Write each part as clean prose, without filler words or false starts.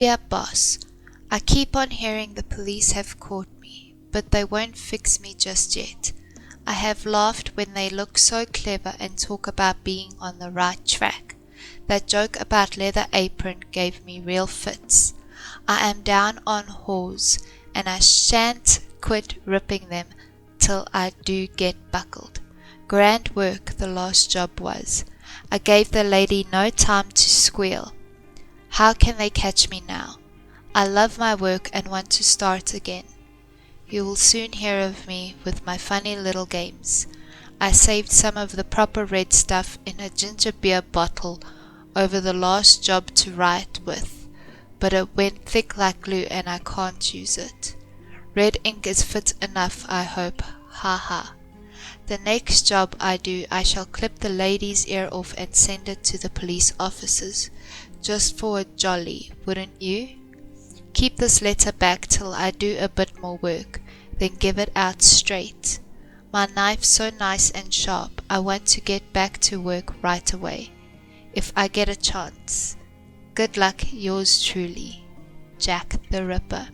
Dear boss, I keep on hearing the police have caught me, but they won't fix me just yet. I have laughed when they look so clever and talk about being on the right track. That joke about leather apron gave me real fits. I am down on whores, and I shan't quit ripping them till I do get buckled. Grand work the last job was. I gave the lady no time to squeal. How can they catch me now? I love my work and want to start again. You will soon hear of me with my funny little games. I saved some of the proper red stuff in a ginger beer bottle over the last job to write with, but it went thick like glue and I can't use it. Red ink is fit enough, I hope. Ha ha. The next job I do, I shall clip the lady's ear off and send it to the police officers. Just for a jolly, wouldn't you? Keep this letter back till I do a bit more work, then give it out straight. My knife's so nice and sharp, I want to get back to work right away, if I get a chance. Good luck, yours truly, Jack the Ripper.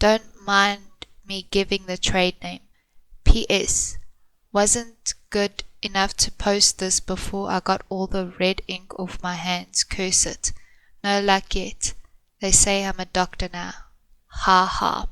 Don't mind me giving the trade name. P.S. Wasn't good enough to post this before I got all the red ink off my hands, curse it. No luck yet. They say I'm a doctor now. Ha ha.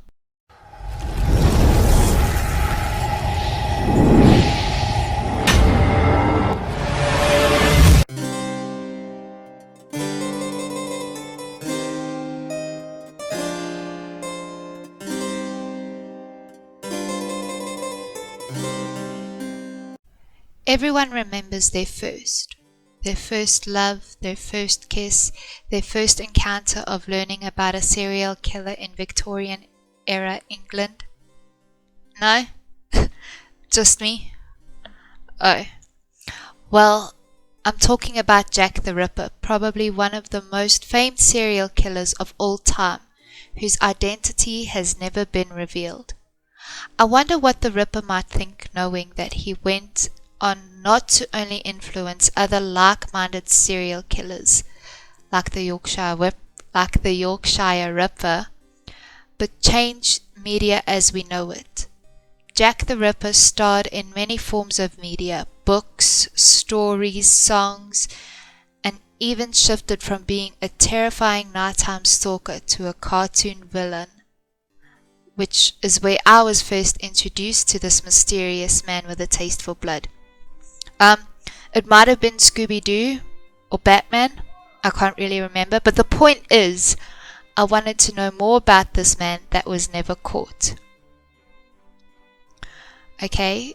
Everyone remembers their first love, their first kiss, their first encounter of learning about a serial killer in Victorian era England. No? Just me? Oh. Well, I'm talking about Jack the Ripper, probably one of the most famed serial killers of all time, whose identity has never been revealed. I wonder what the Ripper might think knowing that he went on not to only influence other like-minded serial killers like the Yorkshire Ripper, but change media as we know it. Jack the Ripper starred in many forms of media, books, stories, songs, and even shifted from being a terrifying nighttime stalker to a cartoon villain, which is where I was first introduced to this mysterious man with a taste for blood. It might have been Scooby-Doo or Batman, I can't really remember, but the point is, I wanted to know more about this man that was never caught. Okay,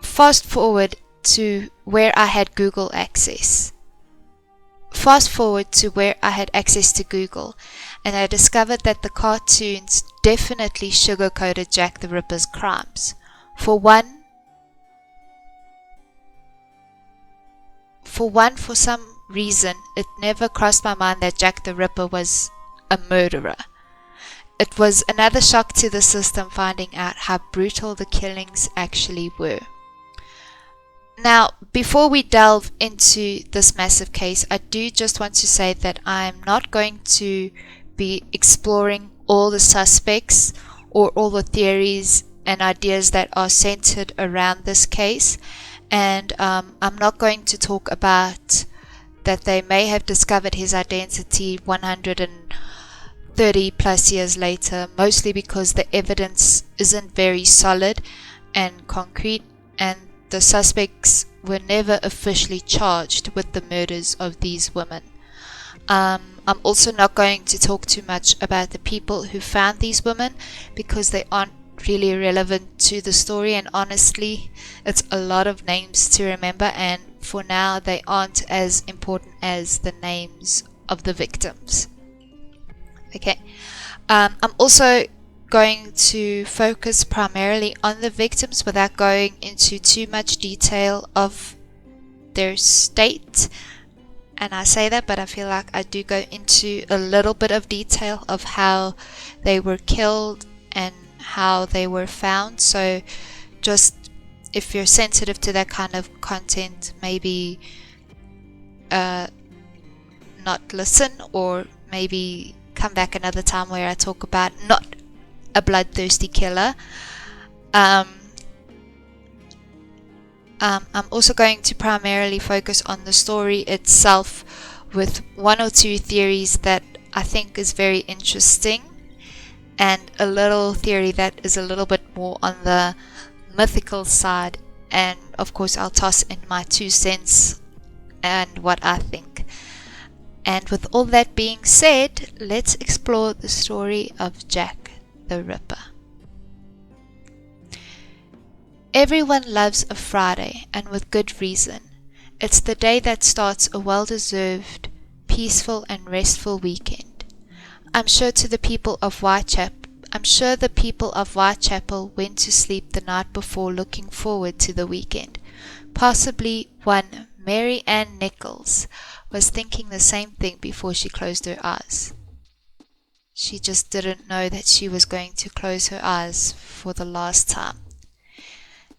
fast forward to where I had Google access. Fast forward to where I had access to Google, and I discovered that the cartoons definitely sugarcoated Jack the Ripper's crimes. For some reason, it never crossed my mind that Jack the Ripper was a murderer. It was another shock to the system finding out how brutal the killings actually were. Now, before we delve into this massive case, I do just want to say that I'm not going to be exploring all the suspects or all the theories and ideas that are centered around this case. And I'm not going to talk about that they may have discovered his identity 130 plus years later, mostly because the evidence isn't very solid and concrete, and the suspects were never officially charged with the murders of these women. I'm also not going to talk too much about the people who found these women because they aren't really relevant to the story, and honestly it's a lot of names to remember, and for now they aren't as important as the names of the victims. Okay, I'm also going to focus primarily on the victims without going into too much detail of their state, and I say that, but I feel like I do go into a little bit of detail of how they were killed and how they were found. So just if you're sensitive to that kind of content, maybe not listen, or maybe come back another time where I talk about not a bloodthirsty killer. I'm also going to primarily focus on the story itself, with one or two theories that I think is very interesting, and a little theory that is a little bit more on the mythical side, and of course I'll toss in my 2 cents and what I think. And with all that being said, let's explore the story of Jack the Ripper. Everyone loves a Friday, and with good reason. It's the day that starts a well-deserved, peaceful and restful weekend. I'm sure the people of Whitechapel went to sleep the night before looking forward to the weekend. Possibly one Mary Ann Nichols was thinking the same thing before she closed her eyes. She just didn't know that she was going to close her eyes for the last time.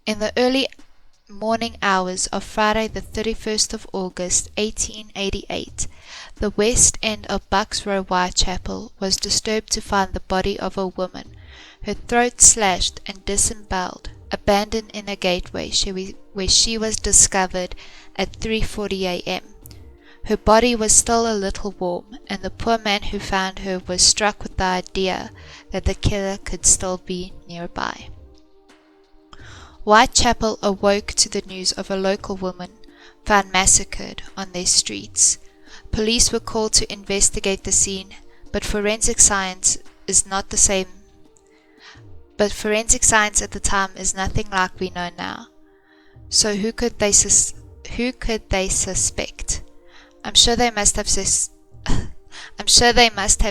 In the early morning hours of Friday the 31st of August 1888, the west end of Bucks Row, Whitechapel, was disturbed to find the body of a woman, her throat slashed and disemboweled, abandoned in a gateway where she was discovered at 3:40 a.m. Her body was still a little warm, and the poor man who found her was struck with the idea that the killer could still be nearby. Whitechapel awoke to the news of a local woman found massacred on their streets. Police were called to investigate the scene, but forensic science at the time is nothing like we know now. So who could they suspect? I'm sure they must have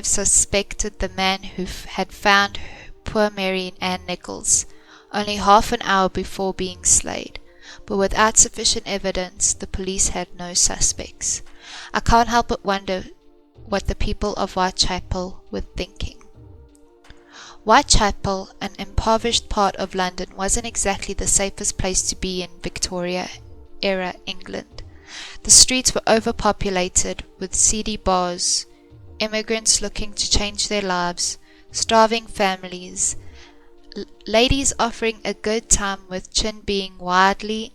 suspected the man who had found poor Mary Ann Nichols only half an hour before being slayed, but without sufficient evidence, the police had no suspects. I can't help but wonder what the people of Whitechapel were thinking. Whitechapel, an impoverished part of London, wasn't exactly the safest place to be in Victoria-era England. The streets were overpopulated with seedy bars, immigrants looking to change their lives, starving families, ladies offering a good time with gin being widely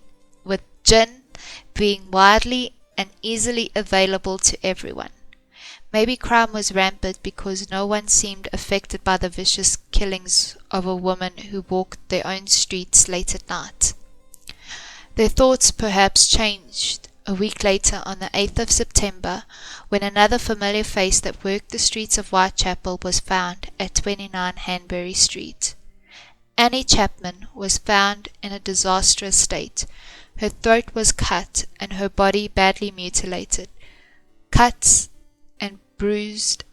and easily available to everyone. Maybe crime was rampant because no one seemed affected by the vicious killings of a woman who walked their own streets late at night. Their thoughts perhaps changed a week later on the 8th of September, when another familiar face that worked the streets of Whitechapel was found at 29 Hanbury Street. Annie Chapman was found in a disastrous state. Her throat was cut and her body badly mutilated. Cut and bruised.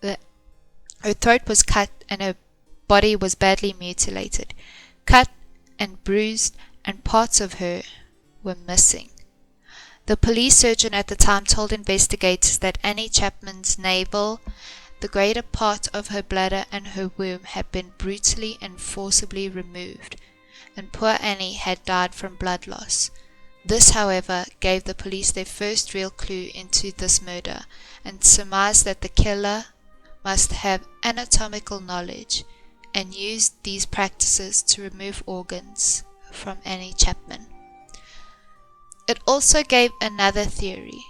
Her throat was cut and her body was badly mutilated. Cut and bruised, and parts of her were missing. The police surgeon at the time told investigators that Annie Chapman's navel, the greater part of her bladder and her womb had been brutally and forcibly removed, and poor Annie had died from blood loss. This, however, gave the police their first real clue into this murder, and surmised that the killer must have anatomical knowledge, and used these practices to remove organs from Annie Chapman. It also gave another theory.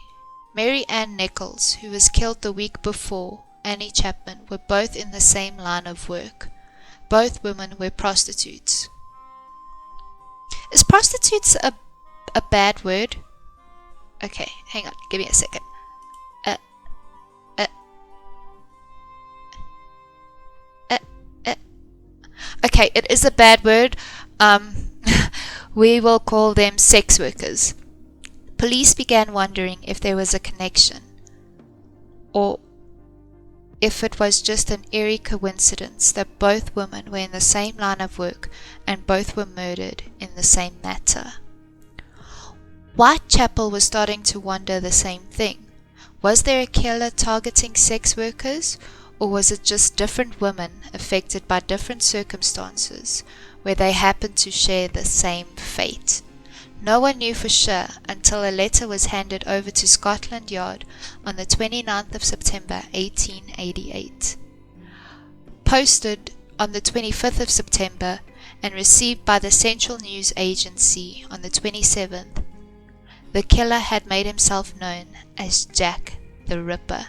Mary Ann Nichols, who was killed the week before Annie Chapman, were both in the same line of work. Both women were prostitutes. Is prostitutes a bad word? Okay, hang on, give me a second. Okay, it is a bad word. We will call them sex workers. Police began wondering if there was a connection, or if it was just an eerie coincidence that both women were in the same line of work and both were murdered in the same matter. Whitechapel was starting to wonder the same thing. Was there a killer targeting sex workers, or was it just different women affected by different circumstances where they happened to share the same fate? No one knew for sure until a letter was handed over to Scotland Yard on the 29th of September 1888. Posted on the 25th of September and received by the Central News Agency on the 27th, the killer had made himself known as Jack the Ripper.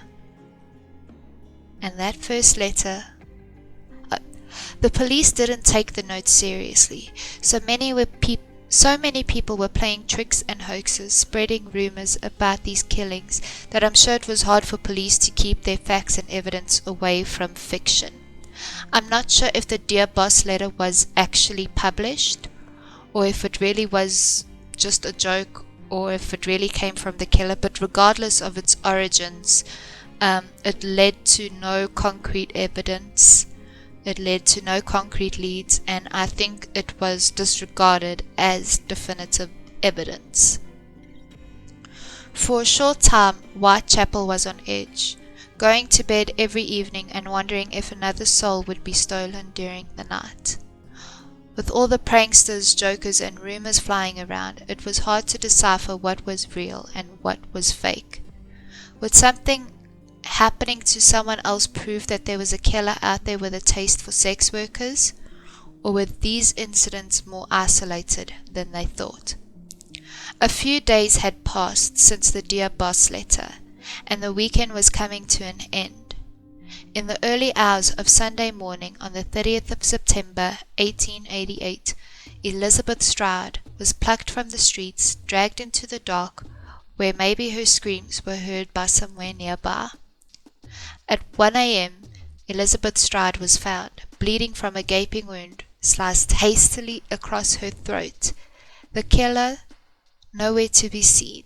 And that first letter, the police didn't take the note seriously, so many people were playing tricks and hoaxes, spreading rumors about these killings, that I'm sure it was hard for police to keep their facts and evidence away from fiction. I'm not sure if the Dear Boss letter was actually published, or if it really was just a joke, or if it really came from the killer, but regardless of its origins, it led to no concrete evidence. It led to no concrete leads, and I think it was disregarded as definitive evidence. For a short time, Whitechapel was on edge, going to bed every evening and wondering if another soul would be stolen during the night. With all the pranksters, jokers, and rumors flying around, it was hard to decipher what was real and what was fake. Would something happening to someone else prove that there was a killer out there with a taste for sex workers? Or were these incidents more isolated than they thought? A few days had passed since the Dear Boss letter, and the weekend was coming to an end. In the early hours of Sunday morning on the 30th of September 1888, Elizabeth Stride was plucked from the streets, dragged into the dark, where maybe her screams were heard by somewhere nearby. At 1 a.m., Elizabeth Stride was found, bleeding from a gaping wound, sliced hastily across her throat. The killer nowhere to be seen,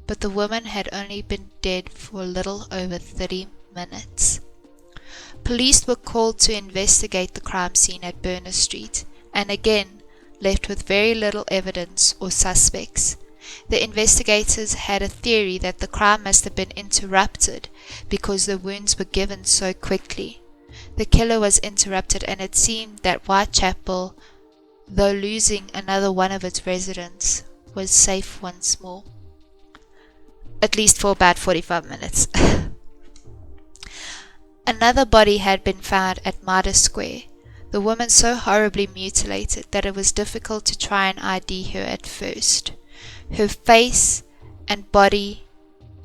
but the woman had only been dead for a little over 30 minutes. Police were called to investigate the crime scene at Berner Street, and again left with very little evidence or suspects. The investigators had a theory that the crime must have been interrupted because the wounds were given so quickly. The killer was interrupted, and it seemed that Whitechapel, though losing another one of its residents, was safe once more. At least for about 45 minutes. Another body had been found at Midas Square, the woman so horribly mutilated that it was difficult to try and ID her at first. Her face and body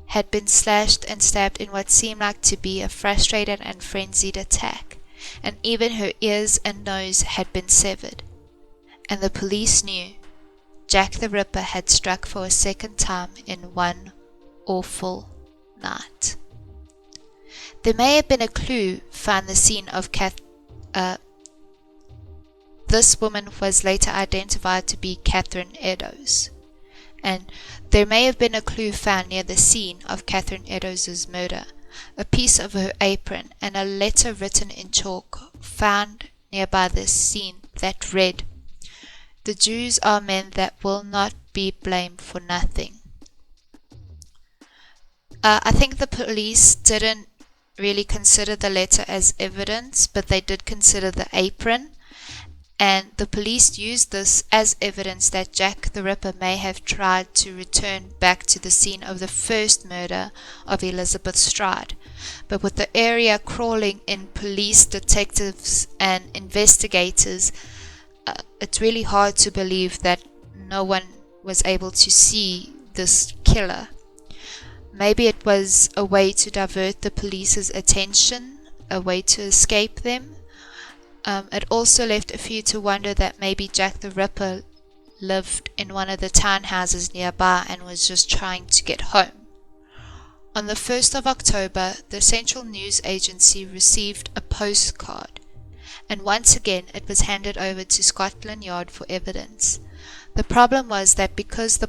had been slashed and stabbed in what seemed like to be a frustrated and frenzied attack, and even her ears and nose had been severed. And the police knew Jack the Ripper had struck for a second time in one awful night. There may have been a clue found the scene of this woman was later identified to be Catherine Eddowes, and there may have been a clue found near the scene of Catherine Eddowes' murder, a piece of her apron and a letter written in chalk found nearby the scene that read, "The Jews are men that will not be blamed for nothing." I think the police didn't really consider the letter as evidence, but they did consider the apron, and the police used this as evidence that Jack the Ripper may have tried to return back to the scene of the first murder of Elizabeth Stride. But with the area crawling in police, detectives and investigators, it's really hard to believe that no one was able to see this killer. Maybe it was a way to divert the police's attention, a way to escape them. It also left a few to wonder that maybe Jack the Ripper lived in one of the townhouses nearby and was just trying to get home. On the 1st of October, the Central News Agency received a postcard, and once again it was handed over to Scotland Yard for evidence. The problem was that because the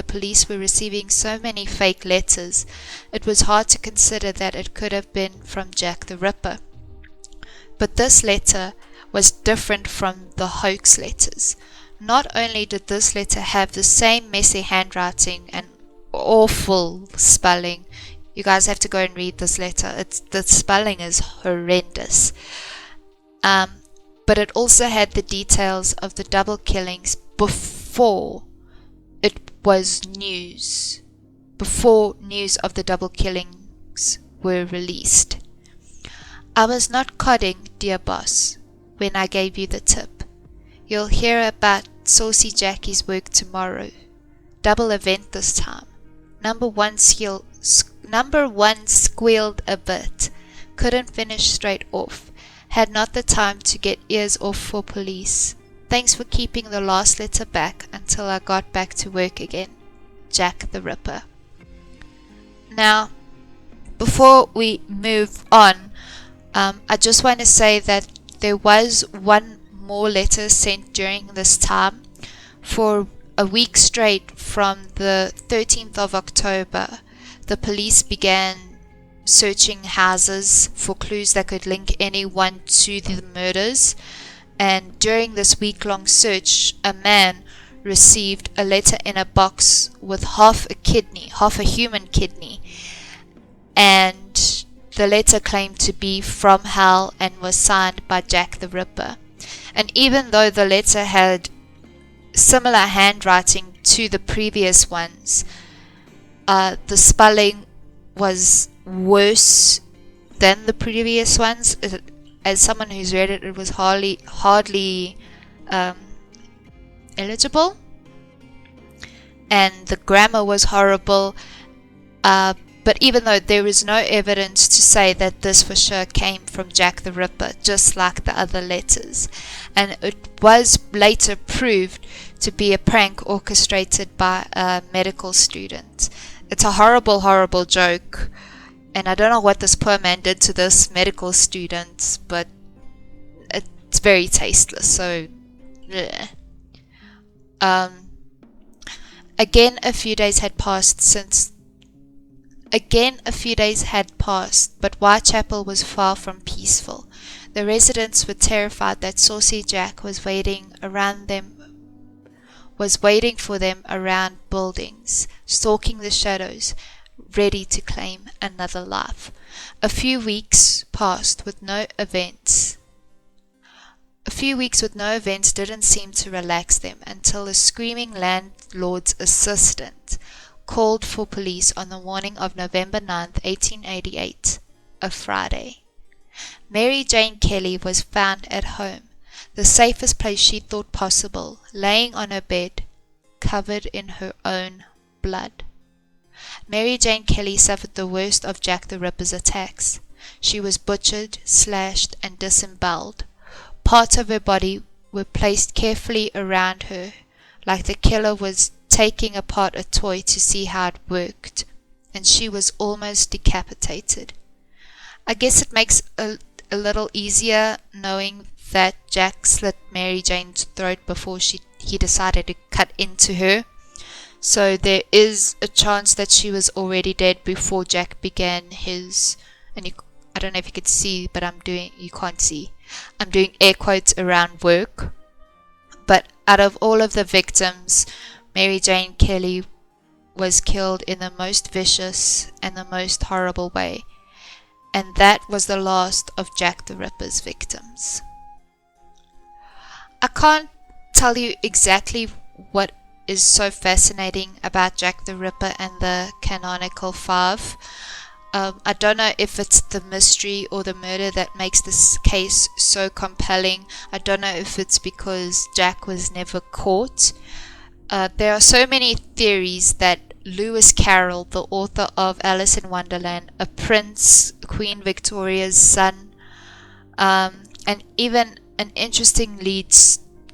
police were receiving so many fake letters, it was hard to consider that it could have been from Jack the Ripper. But this letter was different from the hoax letters. Not only did this letter have the same messy handwriting and awful spelling. You guys have to go and read this letter. The spelling is horrendous. but it also had the details of the double killings before it was news. Before news of the double killings were released. I was not codding, dear boss, when I gave you the tip. You'll hear about Saucy Jackie's work tomorrow. Double event this time. Number one squealed a bit. Couldn't finish straight off. Had not the time to get ears off for police. Thanks for keeping the last letter back until I got back to work again. Jack the Ripper. Now, before we move on, I just want to say that there was one more letter sent during this time. For a week straight from the 13th of October, the police began searching houses for clues that could link anyone to the murders. And during this week-long search, a man received a letter in a box with half a human kidney. And the letter claimed to be from hell and was signed by Jack the Ripper. And even though the letter had similar handwriting to the previous ones, the spelling was worse than the previous ones. As someone who's read it, it was hardly illegible, and the grammar was horrible. But even though there is no evidence to say that this for sure came from Jack the Ripper, just like the other letters, and it was later proved to be a prank orchestrated by a medical student. It's a horrible, horrible joke, and I don't know what this poor man did to this medical student, but it's very tasteless, so bleh. Again, a few days had passed, but Whitechapel was far from peaceful. The residents were terrified that Saucy Jack was waiting for them around buildings, stalking the shadows, ready to claim another life. A few weeks with no events didn't seem to relax them until a screaming landlord's assistant called for police on the morning of November 9th, 1888, a Friday. Mary Jane Kelly was found at home, the safest place she thought possible, laying on her bed, covered in her own blood. Mary Jane Kelly suffered the worst of Jack the Ripper's attacks. She was butchered, slashed, and disemboweled. Parts of her body were placed carefully around her, like the killer was taking apart a toy to see how it worked, and she was almost decapitated. I guess it makes a little easier knowing that Jack slit Mary Jane's throat before he decided to cut into her. So there is a chance that she was already dead before Jack began his, and I don't know if you could see, but you can't see. I'm doing air quotes around work. But out of all of the victims, Mary Jane Kelly was killed in the most vicious and the most horrible way. And that was the last of Jack the Ripper's victims. I can't tell you exactly what is so fascinating about Jack the Ripper and the Canonical Five. I don't know if it's the mystery or the murder that makes this case so compelling. I don't know if it's because Jack was never caught. There are so many theories that Lewis Carroll, the author of Alice in Wonderland, a prince, Queen Victoria's son, and even an interesting lead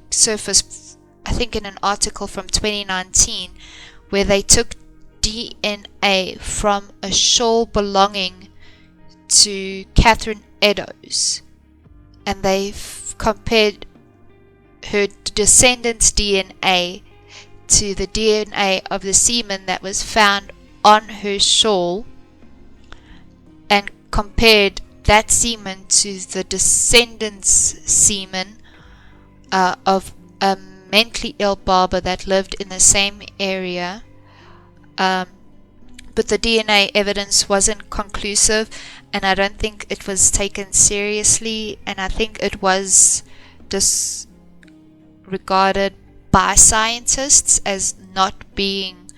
surfaced, I think in an article from 2019, where they took DNA from a shawl belonging to Catherine Eddowes, and they've compared her descendants' DNA to the DNA of the semen that was found on her shawl, and compared that semen to the descendants' semen of a mentally ill barber that lived in the same area. But the DNA evidence wasn't conclusive, and I don't think it was taken seriously, and I think it was disregarded by scientists as not being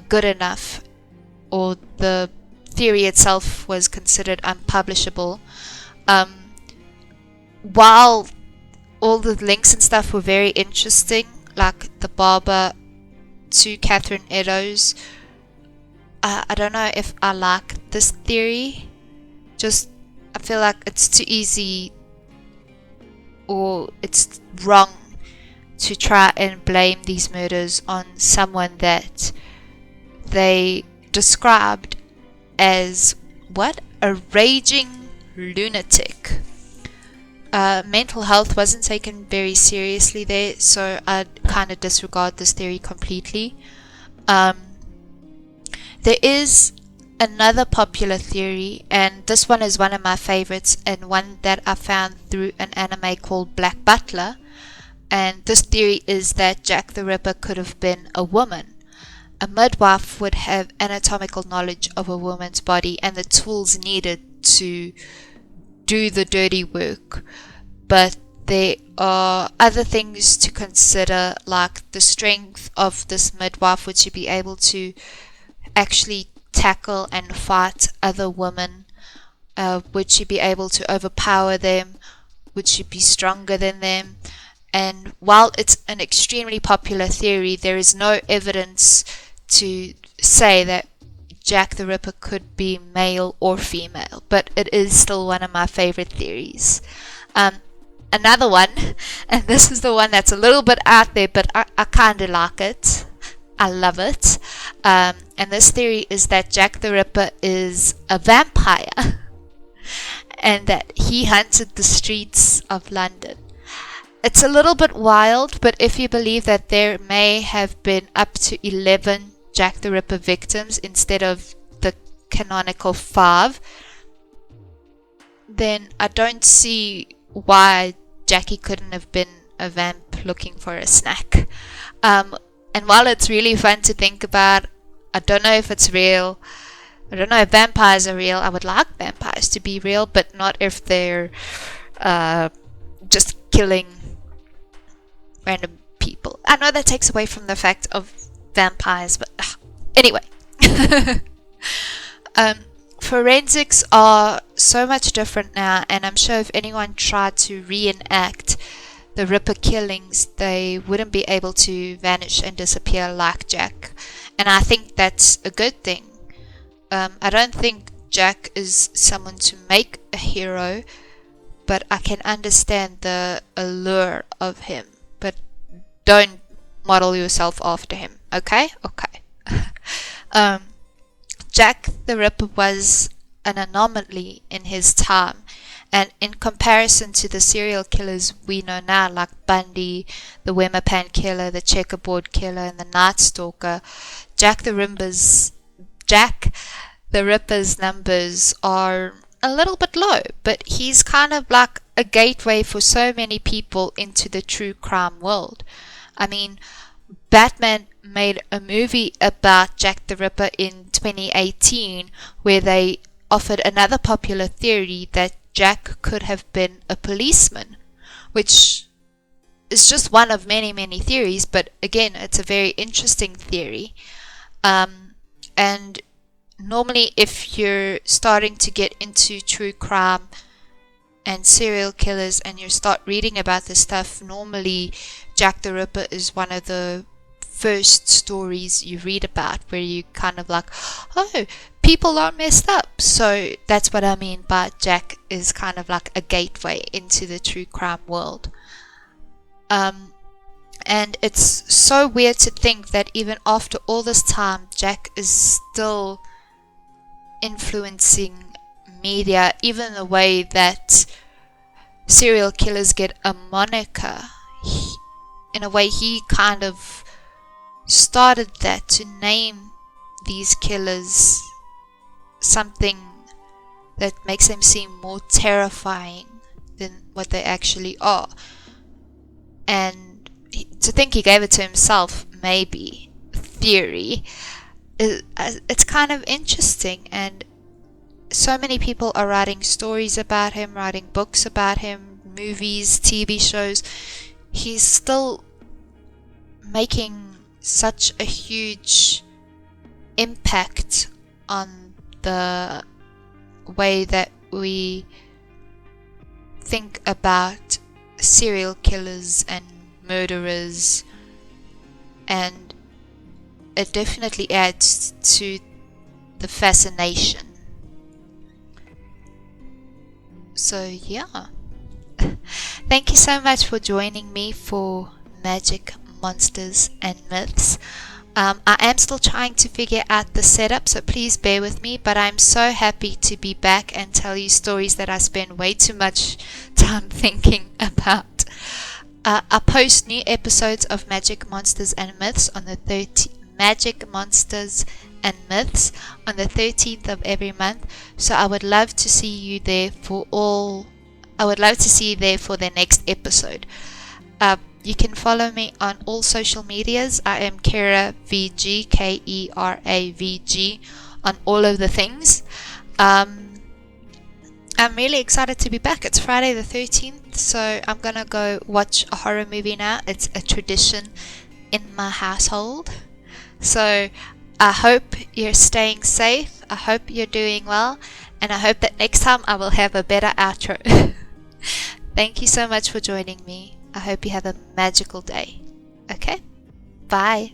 good enough, or the theory itself was considered unpublishable. While all the links and stuff were very interesting, like the barber to Catherine Eddowes, I don't know if I like this theory. Just, I feel like it's too easy, or it's wrong to try and blame these murders on someone that they described as what? A raging lunatic. Mental health wasn't taken very seriously there, so I'd kind of disregard this theory completely. There is another popular theory, and this one is one of my favorites, and one that I found through an anime called Black Butler. And this theory is that Jack the Ripper could have been a woman. A midwife would have anatomical knowledge of a woman's body and the tools needed to do the dirty work. But there are other things to consider, like the strength of this midwife. Would she be able to actually tackle and fight other women? Would she be able to overpower them? Would she be stronger than them? And while it's an extremely popular theory, there is no evidence to say that Jack the Ripper could be male or female, but it is still one of my favorite theories. Another one, and this is the one that's a little bit out there, but I kind of like it. I love it. And this theory is that Jack the Ripper is a vampire and that he hunted the streets of London. It's a little bit wild, but if you believe that there may have been up to 11 Jack the Ripper victims instead of the canonical 5, then I don't see why Jackie couldn't have been a vamp looking for a snack. And while it's really fun to think about, I don't know if it's real. I don't know if vampires are real. I would like vampires to be real, but not if they're just killing random people. I know that takes away from the fact of vampires, but anyway. Forensics are so much different now, and I'm sure if anyone tried to reenact the Ripper killings, they wouldn't be able to vanish and disappear like Jack. And I think that's a good thing. I don't think Jack is someone to make a hero, but I can understand the allure of him. But don't model yourself after him, okay? Okay. Jack the Ripper was an anomaly in his time, and in comparison to the serial killers we know now, like Bundy, the Wemmerpan killer, the checkerboard killer, and the Night Stalker, Jack the Ripper's numbers are a little bit low, but he's kind of like a gateway for so many people into the true crime world. I mean, Batman made a movie about Jack the Ripper in 2018 where they offered another popular theory that Jack could have been a policeman, which is just one of many, many theories, but again, it's a very interesting theory. And normally if you're starting to get into true crime and serial killers and you start reading about this stuff, normally Jack the Ripper is one of the first stories you read about, where you kind of like, oh, people aren't messed up. So that's what I mean by Jack is kind of like a gateway into the true crime world. And it's so weird to think that even after all this time, Jack is still influencing media, even the way that serial killers get a moniker. In a way, he kind of started that, to name these killers something that makes them seem more terrifying than what they actually are. And to think he gave it to himself, maybe, theory, it's kind of interesting. And so many people are writing stories about him, writing books about him, movies, TV shows, he's still making such a huge impact on the way that we think about serial killers and murderers, and it definitely adds to the fascination. So yeah, thank you so much for joining me for Magic, Monsters and Myths. I am still trying to figure out the setup, so please bear with me, but I'm so happy to be back and tell you stories that I spend way too much time thinking about. I post new episodes of Magic, Monsters and Myths on the 13th of every month, so I would love to see you there for the next episode. You can follow me on all social medias. I am Kera VG, KERAVG, on all of the things. I'm really excited to be back. It's Friday the 13th, so I'm gonna go watch a horror movie now. It's a tradition in my household. So I hope you're staying safe. I hope you're doing well, and I hope that next time I will have a better outro. Thank you so much for joining me. I hope you have a magical day. Okay? Bye.